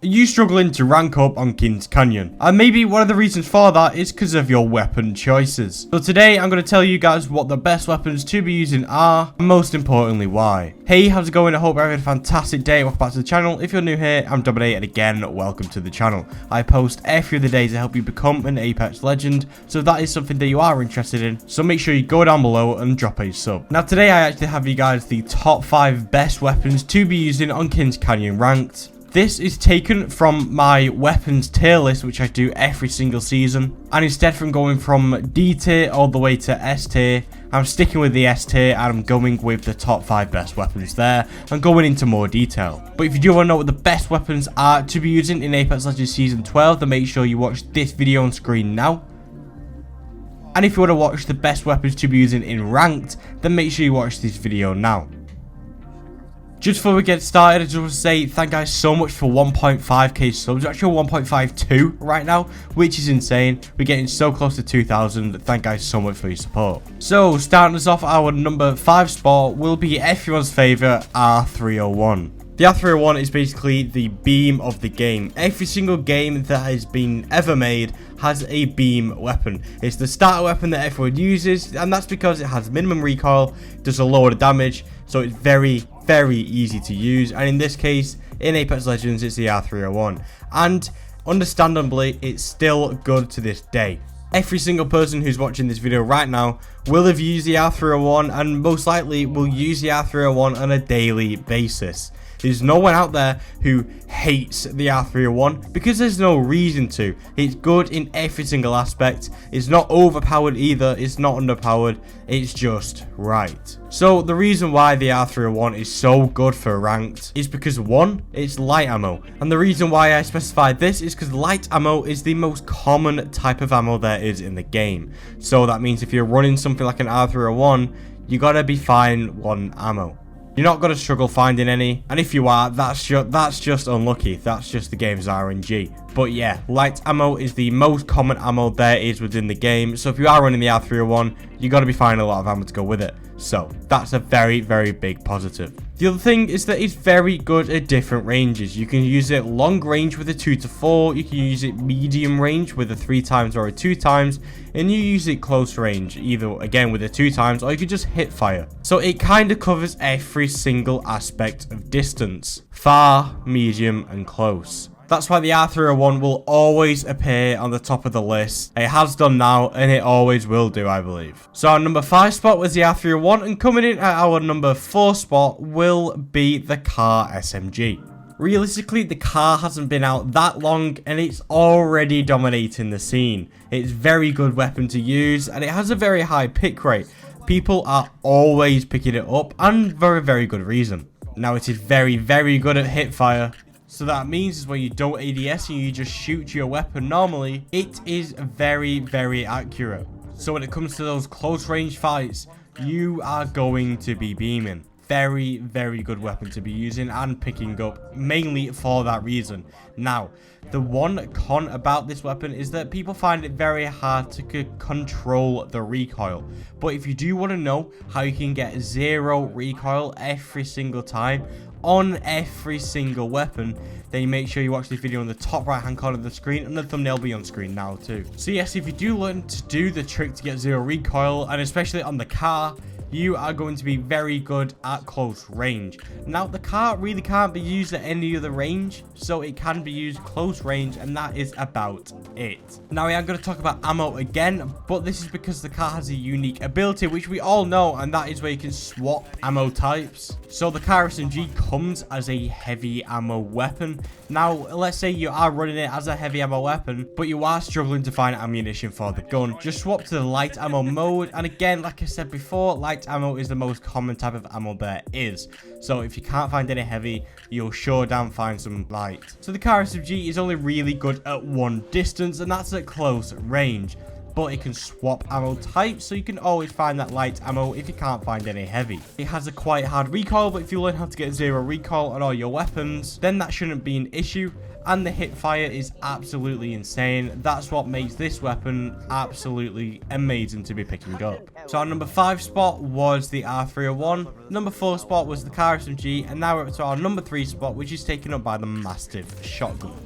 Are you struggling to rank up on Kings Canyon? And maybe one of the reasons for that is because of your weapon choices. So today I'm going to tell you guys what the best weapons to be using are, and most importantly why. Hey, how's it going? I hope you're having a fantastic day. Welcome back to the channel. If you're new here, I'm Dominate, and again, welcome to the channel. I post every other day to help you become an Apex legend, so if that is something that you are interested in, so make sure you go down below and drop a sub. Now today I actually have you guys the top 5 best weapons to be using on Kings Canyon ranked. This is taken from my weapons tier list, which I do every single season. And instead from going from D tier all the way to S tier, I'm sticking with the S tier and I'm going with the top 5 best weapons there and going into more detail. But if you do want to know what the best weapons are to be using in Apex Legends Season 12, then make sure you watch this video on screen now. And if you want to watch the best weapons to be using in ranked, then make sure you watch this video now. Just before we get started, I just want to say thank you guys so much for 1.5k subs. We're actually 1.52 right now, which is insane. We're getting so close to 2,000. Thank you guys so much for your support. So, starting us off, our number 5 spot will be everyone's favourite R301. The R301 is basically the beam of the game. Every single game that has been ever made has a beam weapon. It's the starter weapon that everyone uses, and that's because it has minimum recoil, does a lower damage, so it's very easy to use. And in this case, in Apex Legends, it's the R301. And understandably, it's still good to this day. Every single person who's watching this video right now will have used the R301 and most likely will use the R301 on a daily basis. There's no one out there who hates the R301 because there's no reason to. It's good in every single aspect. It's not overpowered either. It's not underpowered. It's just right. So the reason why the R301 is so good for ranked is because 1, it's light ammo. And the reason why I specified this is because light ammo is the most common type of ammo there is in the game. So that means if you're running something like an R301, you gotta be fine 1 ammo. You're not going to struggle finding any, and if you are, that's just unlucky. That's just the game's RNG. But yeah, light ammo is the most common ammo there is within the game, so if you are running the R301, you got to be finding a lot of ammo to go with it. So that's a very big positive. The other thing is that it's very good at different ranges. You can use it long range with a 2 to 4, you can use it medium range with a 3 times or a 2 times, and you use it close range, either again with a 2 times or you can just hit fire. So it kind of covers every single aspect of distance: far, medium, and close. That's why the R301 will always appear on the top of the list. It has done now, and it always will do, I believe. So our number 5 spot was the R301, and coming in at our number 4 spot will be the Car SMG. Realistically, the car hasn't been out that long, and it's already dominating the scene. It's a very good weapon to use, and it has a very high pick rate. People are always picking it up, and for a very good reason. Now, it is very good at hip fire. So that means is when you don't ADS and you just shoot your weapon normally, it is very accurate. So when it comes to those close range fights, you are going to be beaming. Very good weapon to be using and picking up, mainly for that reason. Now, the one con about this weapon is that people find it very hard to control the recoil. But if you do want to know how you can get 0 recoil every single time on every single weapon, then you make sure you watch this video on the top right hand corner of the screen, and the thumbnail will be on screen now too. So yes, if you do learn to do the trick to get 0 recoil, and especially on the car, you are going to be very good at close range. Now, the car really can't be used at any other range, so it can be used close range, and that is about it. Now, I am going to talk about ammo again, but this is because the car has a unique ability, which we all know, and that is where you can swap ammo types. So the car SMG comes as a heavy ammo weapon. Now, let's say you are running it as a heavy ammo weapon, but you are struggling to find ammunition for the gun. Just swap to the light ammo mode, and again, like I said before, light ammo is the most common type of ammo there is. So if you can't find any heavy, you'll sure down find some light. So the car SMG is only really good at one distance, and that's at close range. but it can swap ammo types, so you can always find that light ammo if you can't find any heavy. It has a quite hard recoil, but if you learn how to get 0 recoil on all your weapons, then that shouldn't be an issue. And the hip fire is absolutely insane. That's what makes this weapon absolutely amazing to be picking up. So our number 5 spot was the R301. Number 4 spot was the Car SMG. And now we're up to our number 3 spot, which is taken up by the Mastiff shotgun.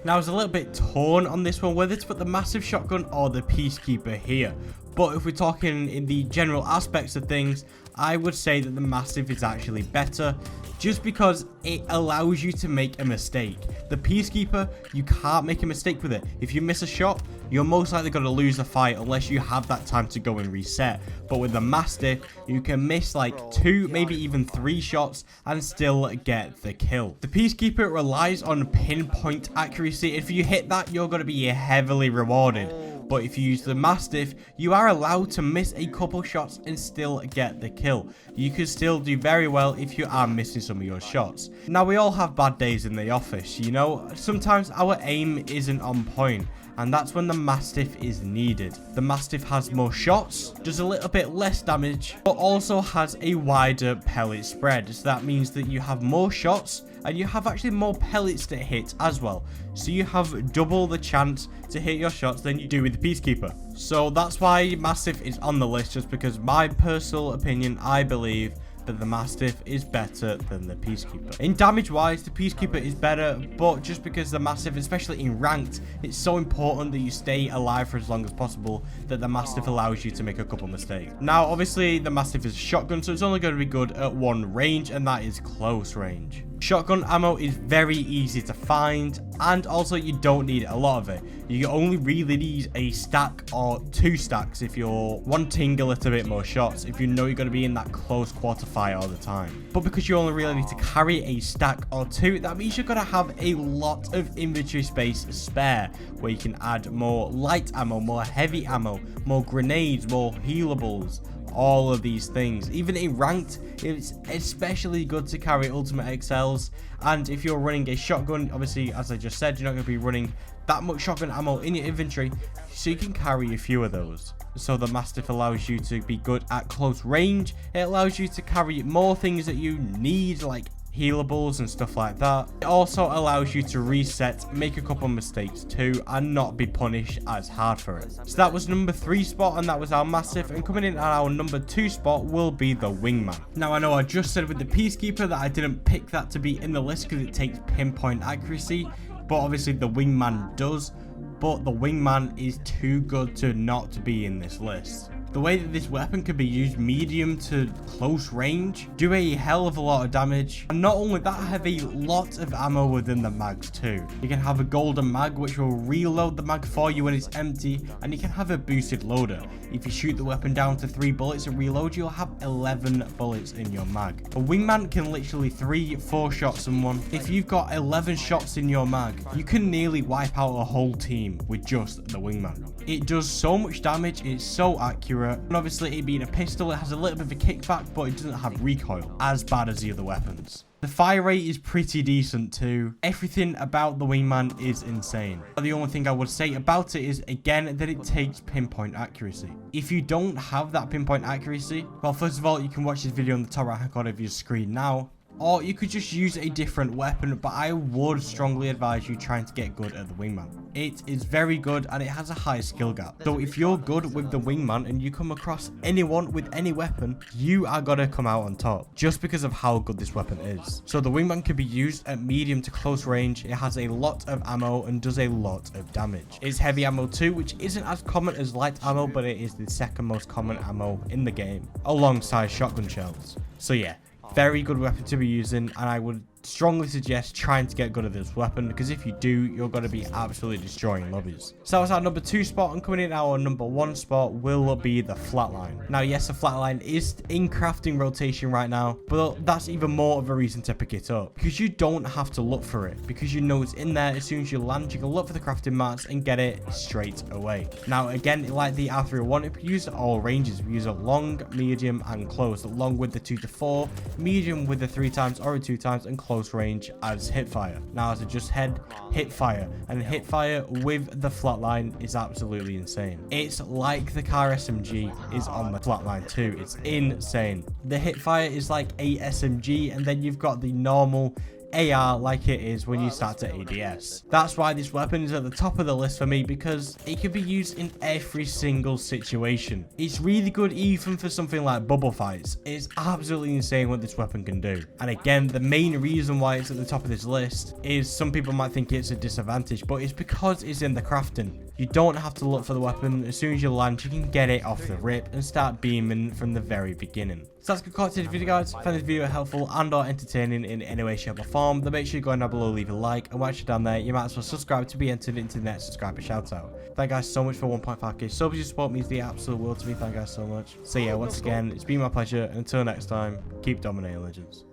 Now I was a little bit torn on this one, whether to put the Mastiff shotgun or the Peacekeeper here. But if we're talking in the general aspects of things, I would say that the Mastiff is actually better, just because it allows you to make a mistake. The Peacekeeper, you can't make a mistake with it. If you miss a shot, you're most likely going to lose the fight unless you have that time to go and reset. But with the Mastiff, you can miss like 2, maybe even 3 shots and still get the kill. The Peacekeeper relies on pinpoint accuracy. If you hit that, you're going to be heavily rewarded. But if you use the Mastiff, you are allowed to miss a couple shots and still get the kill. You can still do very well if you are missing some of your shots. Now, we all have bad days in the office, you know. Sometimes our aim isn't on point, and that's when the Mastiff is needed. The Mastiff has more shots, does a little bit less damage, but also has a wider pellet spread. So that means that you have more shots and you have actually more pellets to hit as well. So you have double the chance to hit your shots than you do with the Peacekeeper. So that's why Mastiff is on the list, just because my personal opinion, I believe that the Mastiff is better than the Peacekeeper. In damage wise, the Peacekeeper is better, but just because the Mastiff, especially in ranked, it's so important that you stay alive for as long as possible, that the Mastiff allows you to make a couple mistakes. Now, obviously, the Mastiff is a shotgun, so it's only going to be good at one range, and that is close range. Shotgun ammo is very easy to find, and also you don't need a lot of it. You only really need a stack or 2 stacks if you're wanting a little bit more shots, if you know you're going to be in that close quarter fight all the time. But because you only really need to carry a stack or 2, that means you're going to have a lot of inventory space spare, where you can add more light ammo, more heavy ammo, more grenades, more healables, all of these things. Even in ranked, it's especially good to carry ultimate XLs, and if you're running a shotgun, obviously, as I just said, you're not going to be running that much shotgun ammo in your inventory, so you can carry a few of those. So the Mastiff allows you to be good at close range. It allows you to carry more things that you need, like healables and stuff like that. It also allows you to reset, make a couple mistakes too, and not be punished as hard for it. So that was number 3 spot, and that was our Mastiff. And coming in at our number 2 spot will be the Wingman. Now, I know I just said with the Peacekeeper that I didn't pick that to be in the list because it takes pinpoint accuracy, but obviously the Wingman does. But the Wingman is too good to not to be in this list. The way that this weapon can be used medium to close range, do a hell of a lot of damage, and not only that, have a lot of ammo within the mags too. You can have a golden mag which will reload the mag for you when it's empty, and you can have a boosted loader. If you shoot the weapon down to 3 bullets and reload, you'll have 11 bullets in your mag. A Wingman can literally 3-4 shot someone. If you've got 11 shots in your mag, you can nearly wipe out a whole team with just the Wingman. It does so much damage, it's so accurate, and obviously it being a pistol, it has a little bit of a kickback, but it doesn't have recoil as bad as the other weapons. The fire rate is pretty decent too. Everything about the Wingman is insane. The only thing I would say about it is, again, that it takes pinpoint accuracy. If you don't have that pinpoint accuracy, well, first of all, you can watch this video on the top right hand corner of your screen now, or you could just use a different weapon, but I would strongly advise you trying to get good at the Wingman. It is very good and it has a high skill gap. So if you're good with the Wingman and you come across anyone with any weapon, you are gonna come out on top just because of how good this weapon is. So the Wingman can be used at medium to close range. It has a lot of ammo and does a lot of damage. It's heavy ammo too, which isn't as common as light ammo, but it is the second most common ammo in the game, alongside shotgun shells. So yeah, very good weapon to be using, and I would strongly suggest trying to get good at this weapon, because if you do, you're going to be absolutely destroying lobbies. So that was our number 2 spot, and coming in our number 1 spot will be the flatline. Now, yes, the flatline is in crafting rotation right now, but that's even more of a reason to pick it up, because you don't have to look for it, because you know it's in there. As soon as you land, you can look for the crafting mats and get it straight away. Now, again, like the R301, it can use at all ranges. We use it long, medium, and close. Long with the 2 to 4, medium with the 3 times or a 2 times, and close close range as hip fire. Now as a just head, hip fire, and hip fire with the flatline is absolutely insane. It's like the car SMG is on the flatline too. It's insane. The hip fire is like a SMG, and then you've got the normal AR like it is when you start to ADS. That's why this weapon is at the top of the list for me, because it can be used in every single situation. It's really good even for something like bubble fights. It's absolutely insane what this weapon can do. And again, the main reason why it's at the top of this list is some people might think it's a disadvantage, but it's because it's in the crafting. You don't have to look for the weapon. As soon as you land, you can get it off the rip and start beaming from the very beginning. So that's good content video, guys. If you found this video helpful and or entertaining in any way, shape or form, then make sure you go down below, leave a like, and once you're down there, you might as well subscribe to be entered into the next subscriber shout out. Thank you guys so much for 1.5k subs. Your support means the absolute world to me. Thank you guys so much. So yeah, once again, it's been my pleasure, and until next time, keep dominating, legends.